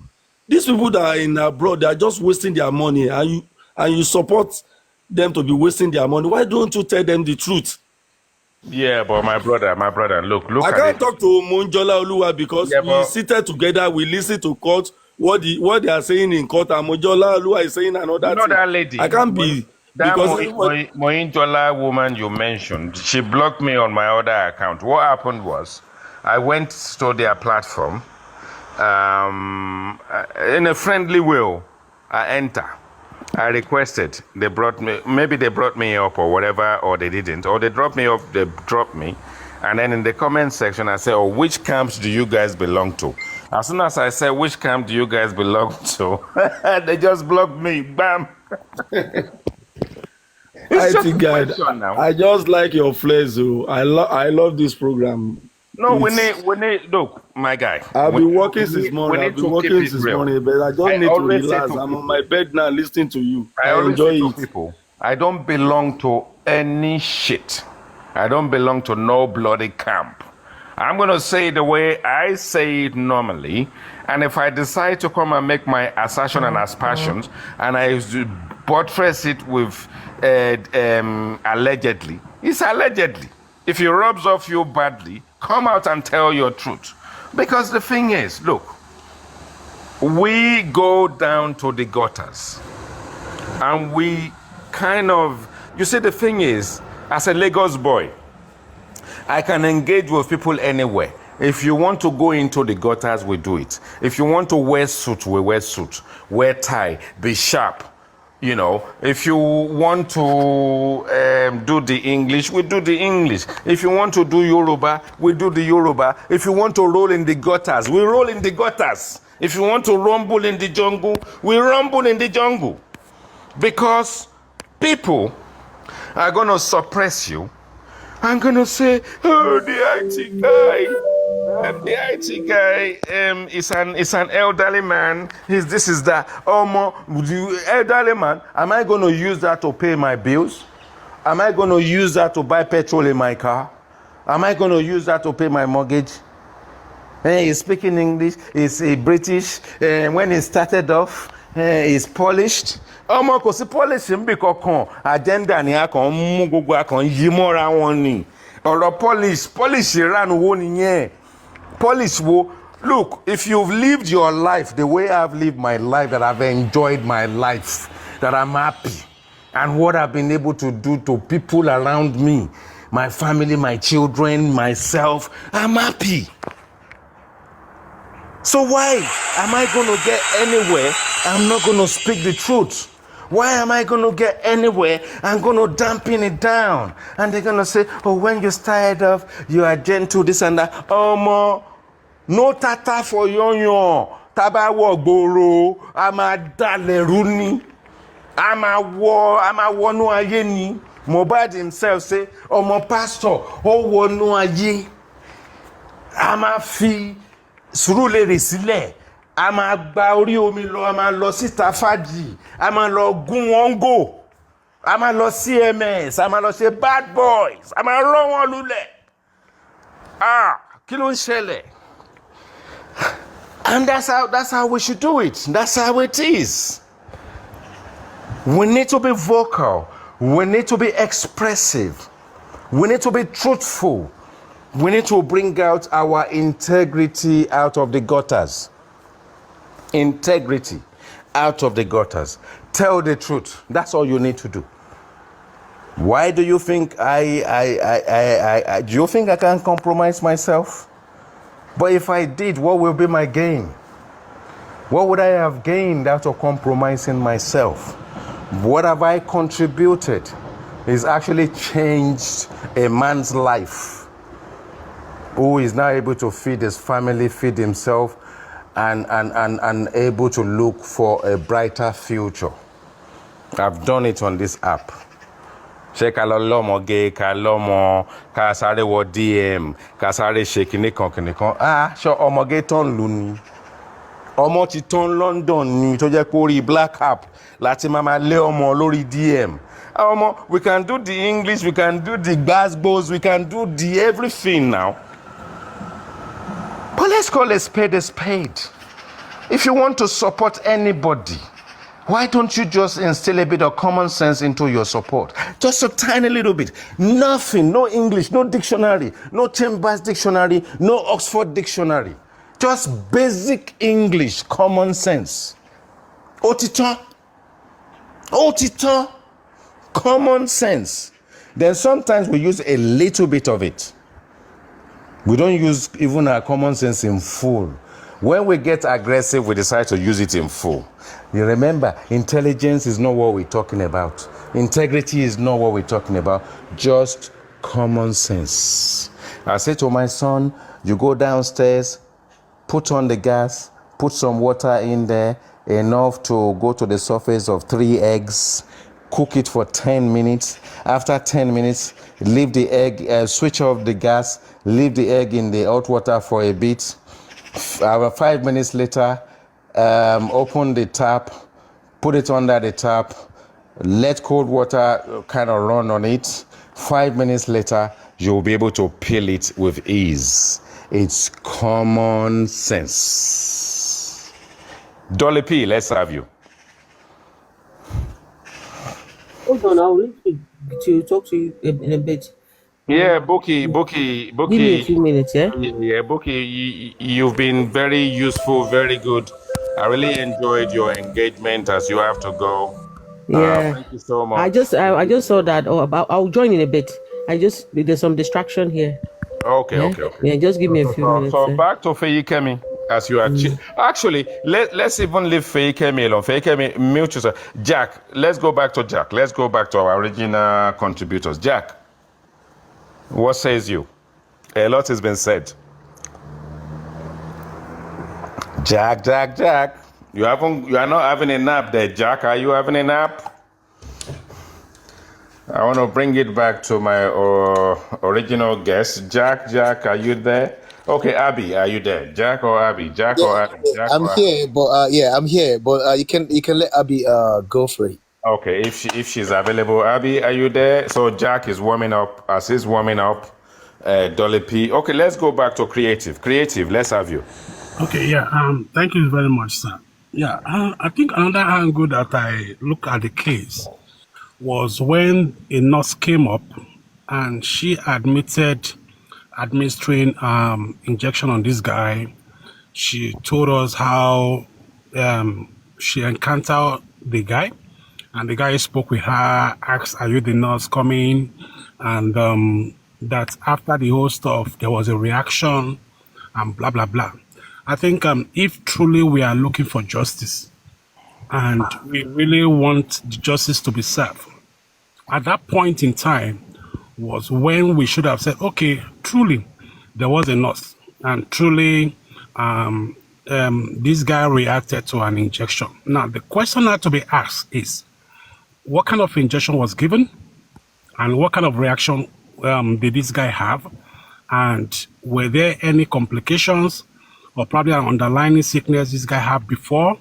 F: These people that are in abroad, they are just wasting their money, and you support them to be wasting their money. Why don't you tell them the truth?
A: Yeah, but my brother, look
F: I can't talk to Monjola Oluwa because we seated together, we listen to court, what they are saying in court, and Monjola Oluwa is saying another thing.
A: That lady.
F: I can't be.
A: That Moinjola woman you mentioned, she blocked me on my other account. What happened was, I went to their platform, in a friendly way, I enter. I requested, maybe they brought me up or whatever, or they didn't, or they dropped me off, they dropped me. And then in the comment section, I say, which camps do you guys belong to? As soon as I say, which camp do you guys belong to? They just blocked me, bam.
F: I just like your flares, I love this program.
A: No, we need, look, my guy.
F: I've been working since morning, but I just need to relax. I'm on my bed now listening to you. I enjoy it.
A: People, I don't belong to any shit. I don't belong to no bloody camp. I'm going to say it the way I say it normally. And if I decide to come and make my assertion and aspersions, and I buttress it with allegedly, it's allegedly. If it rubs off you badly, come out and tell your truth. Because the thing is, look, we go down to the gutters and we you see, the thing is, as a Lagos boy, I can engage with people anywhere. If you want to go into the gutters, we do it. If you want to wear suit, we wear suit. Wear tie, be sharp. If you want to do the English, we do the English. If you want to do Yoruba, we do the Yoruba. If you want to roll in the gutters, we roll in the gutters. If you want to rumble in the jungle, we rumble in the jungle. Because people are going to suppress you. I'm going to say, the IT guy. The IT guy is an elderly man. This is that. Elderly man, am I going to use that to pay my bills? Am I going to use that to buy petrol in my car? Am I going to use that to pay my mortgage? He's speaking English. He's British. When he started off, he's polished. Kò sí polish níbi kankan. Agenda ni a kàn mú gbogbo a kàn yí mọ́ra wọn ni. Ọ̀rọ̀ polish ìranu wo nìyẹn? Polish wo? Look, if you've lived your life the way I've lived my life, that I've enjoyed my life, that I'm happy, and what I've been able to do to people around me, my family, my children, myself, I'm happy. So why am I going to get anywhere? I'm not going to speak the truth. Why am I going to get anywhere? I'm going to dampen it down. And they're going to say, oh, when you're tired of, you are gentle, this and that. No tata for yon. Taba wo gboro. Ama dale runi. Ama wo no aye ni. Mohbad himself say, omo pastor, wo no aye. Ama fi Surulere sílẹ̀, a máa gba orí omi lọ, a máa lọ síta fàájì, a máa lọ gún wọn gò, a máa lọ CMS, a máa lọ ṣe bad boys, a máa rọ́ wọn lulẹ̀. Kí ló ń ṣẹlẹ̀? And that's how we should do it. That's how it is. We need to be vocal. We need to be expressive. We need to be truthful. We need to bring out our integrity out of the gutters. Integrity out of the gutters. Tell the truth. That's all you need to do. Why do you think do you think I can compromise myself? But if I did, what will be my gain? What would I have gained out of compromising myself? What have I contributed? It's actually changed a man's life, who is now able to feed his family, feed himself, and able to look for a brighter future. I've done it on this app. Ṣé ká lọ lọ́mọ gay, ká lọ́mọ, ká sáré wọ DM, ká sáré ṣe kìnìkan. Ṣé ọmọ gay tán lù ni? Ọmọ ti tán London ni tó jẹ́ pé orí black app láti máa lé ọmọ lórí DM. We can do the English, we can do the gbasgbos, we can do the everything now. But let's call a spade a spade. If you want to support anybody, why don't you just instill a bit of common sense into your support? Just a tiny little bit. Nothing, no English, no dictionary, no Chambers dictionary, no Oxford dictionary. Just basic English, common sense. Otito, common sense. Then sometimes we use a little bit of it. We don't use even our common sense in full. When we get aggressive, we decide to use it in full. You remember, intelligence is not what we're talking about. Integrity is not what we're talking about. Just common sense. I say to my son, you go downstairs, put on the gas, put some water in there, enough to go to the surface of 3 eggs, cook it for 10 minutes. After 10 minutes, leave the egg, switch off the gas, leave the egg in the hot water for a bit. 5 minutes later, open the tap, put it under the tap, let cold water kind of run on it. 5 minutes later, you'll be able to peel it with ease. It's common sense. Dolly P, let's have you.
G: Hold on, I'll need to talk to you in a bit.
A: Yeah, Boki.
G: Give me a few minutes, yeah?
A: Yeah, Boki, you've been very useful, very good. I really enjoyed your engagement as you have to go.
G: Yeah.
A: Thank you so much.
G: I just saw that. I'll join in a bit. There's some distraction here.
A: Okay.
G: Yeah, just give me a few minutes.
A: So back to Feyikemi. As you are actually, let's even leave Feyikemi alone. Feyikemi, mute yourself. Jack, let's go back to Jack. Let's go back to our original contributors. Jack, what says you? A lot has been said. Jack. You are not having a nap there, Jack. Are you having a nap? I want to bring it back to my original guest. Jack, are you there? Okay, Abby, are you there? Jack or Abby? Jack or Abby?
H: I'm here, but I'm here, but you can let Abby go for it.
A: Okay, if she's available, Abby, are you there? So Jack is warming up. As he's warming up, Dolly P. Okay, let's go back to Creative. Creative, let's have you.
E: Okay, yeah. Thank you very much, sir. Yeah, I think another angle that I look at the case was when a nurse came up and she admitted administering injection on this guy. She told us how she encountered the guy And the guy spoke with her, asked, "Are you the nurse coming?" And that after the whole stuff, there was a reaction and blah, blah, blah. I think if truly we are looking for justice and we really want the justice to be served, at that point in time was when we should have said, okay, truly, there was a nurse. And truly, this guy reacted to an injection. Now, the question that to be asked is, what kind of injection was given? And what kind of reaction did this guy have? And were there any complications or probably an underlying sickness this guy had before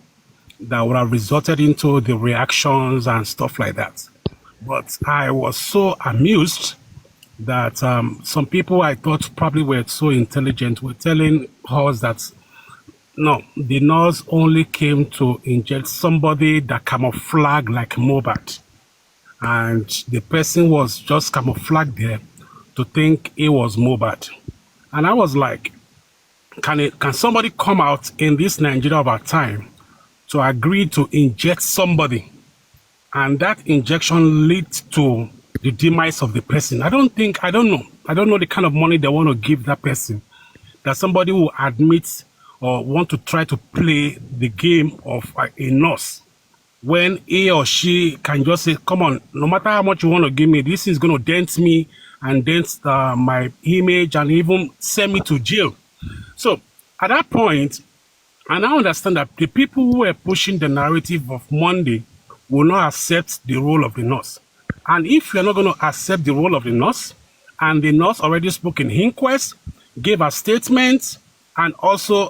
E: that would have resulted into the reactions and stuff like that? But I was so amused that some people I thought probably were so intelligent were telling us that no, the nurse only came to inject somebody that camouflaged like Mohbad. And the person was just camouflaged there to think it was Mohbad. And I was like, can somebody come out in this Nigeria of our time to agree to inject somebody and that injection leads to the demise of the person? I don't know the kind of money they want to give that person, that somebody will admit or want to try to play the game of a nurse when he or she can just say, come on, no matter how much you want to give me, this is going to dent me and dent my image and even send me to jail. So at that point, I now understand that the people who were pushing the narrative of Monday will not accept the role of the nurse. And if you're not going to accept the role of the nurse, and the nurse already spoke in inquest, gave a statement, and also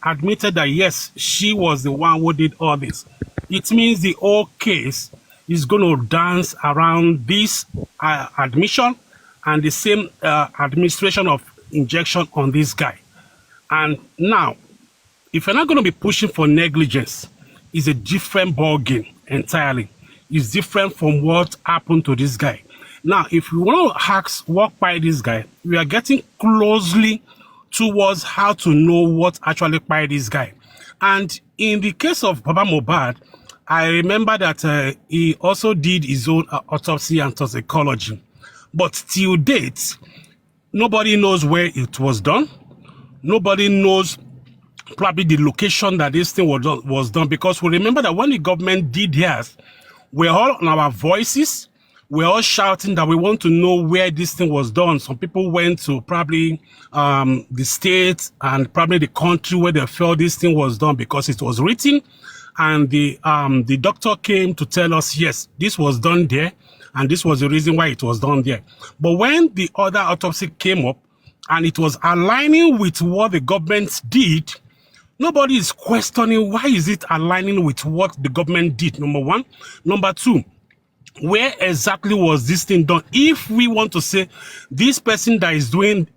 E: admitted that yes, she was the one who did all this, it means the whole case is going to dance around this admission and the same administration of injection on this guy. And now, if you're not going to be pushing for negligence, it's a different ball game entirely. It's different from what happened to this guy. Now, if you want to ask what by this guy, we are getting closely towards how to know what actually by this guy. And in the case of Baba Mohbad, I remember that he also did his own autopsy and toxicology. But till date, nobody knows where it was done. Nobody knows probably the location that this thing was done, because we remember that when the government did theirs, we're all on our voices, we're all shouting that we want to know where this thing was done. Some people went to probably the state and probably the country where they felt this thing was done because it was written, and the doctor came to tell us, yes, this was done there, and this was the reason why it was done there. But when the other autopsy came up and it was aligning with what the government did, nobody is questioning why is it aligning with what the government did, number one. Number two, where exactly was this thing done? If we want to say this person that is doing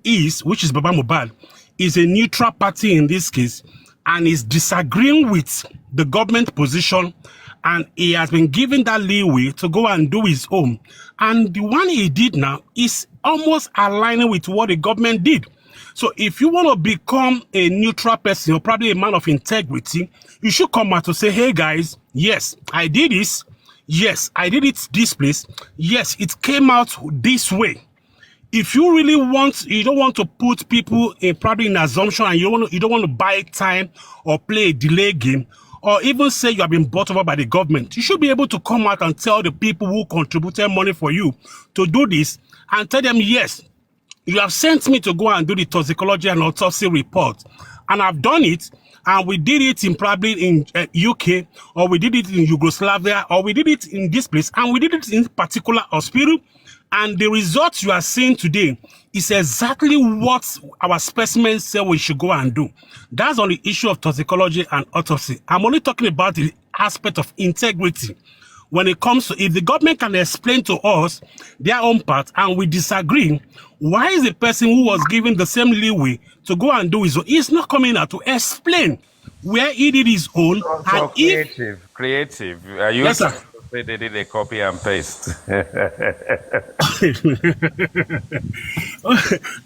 E: which is Baba Mohbad, is a neutral party in this case, and is disagreeing with the government position, and he has been given that leeway to go and do his own, and the one he did now is almost aligning with what the government did. So if you want to become a neutral person or probably a man of integrity, you should come out to say, hey guys, yes, I did this. Yes, I did it this place. Yes, it came out this way. If you really want, you don't want to put people in probably in assumption, and you don't want to buy time or play a delay game, or even say you have been bought over by the government, you should be able to come out and tell the people who contributed money for you to do this and tell them, yes, you have sent me to go and do the toxicology and autopsy report, and I've done it, and we did it in probably in UK, or we did it in Yugoslavia, or we did it in this place, and we did it in particular hospital, and the results you are seeing today is exactly what our specimens say we should go and do. That's on the issue of toxicology and autopsy. I'm only talking about the aspect of integrity. When it comes to, if the government can explain to us their own part and we disagree, why is the person who was given the same leeway to go and do his own, he's not coming out to explain where he did his own?
A: So
E: And
A: creative. Are you
E: yes, sir.
A: trying to say they did a copy and paste?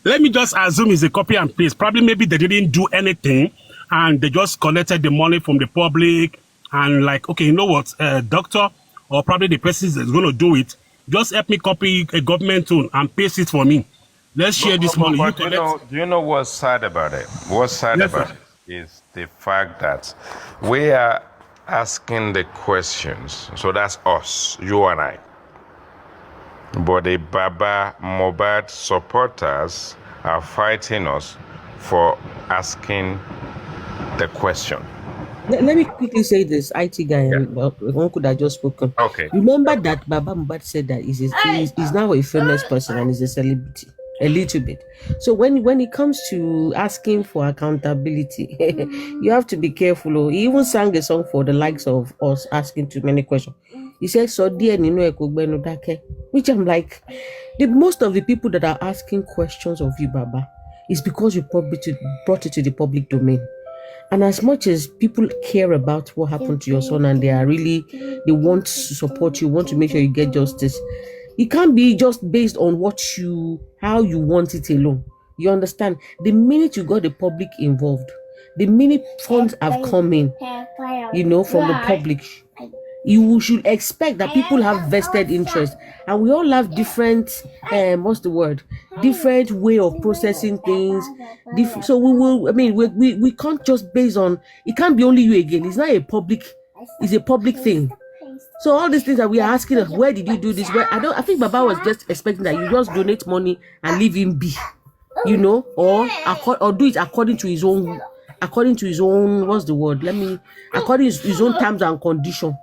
E: Let me just assume it's a copy and paste. Probably maybe they didn't do anything and they just collected the money from the public and like, okay, you know what, doctor or probably the person that's going to do it, just help me copy a government tune and paste it for me. Let's share this money. You
A: But
E: collect.
A: do you know what's sad about it? What's sad
E: Yes,
A: about
E: sir.
A: it is the fact that we are asking the questions. So that's us, you and I. But the Baba Mohbad supporters are fighting us for asking the question.
G: Let me quickly say this, IT guy
A: Yeah.
G: and uncle that just spoken.
A: Okay.
G: Remember that Baba Mohbad said that he's now a famous person and is a celebrity, a little bit. So when it comes to asking for accountability, you have to be careful. Oh. He even sang a song for the likes of us asking too many questions. He said, "So dear, which I'm like, the most of the people that are asking questions of you, Baba, is because you brought it to the public domain. And as much as people care about what happened to your son and they want to support you, want to make sure you get justice, it can't be just based on how you want it alone. You understand? The minute you got the public involved, the minute funds have come in, from the public, you should expect that people have vested interest, and we all have different different way of processing things. So we can't just base on, it can't be only you again. It's not it's a public thing. So all these things that we are asking, where did you do this? I think Baba was just expecting that you just donate money and leave him be, or do it according to his own, what's the word? According to his own terms and condition.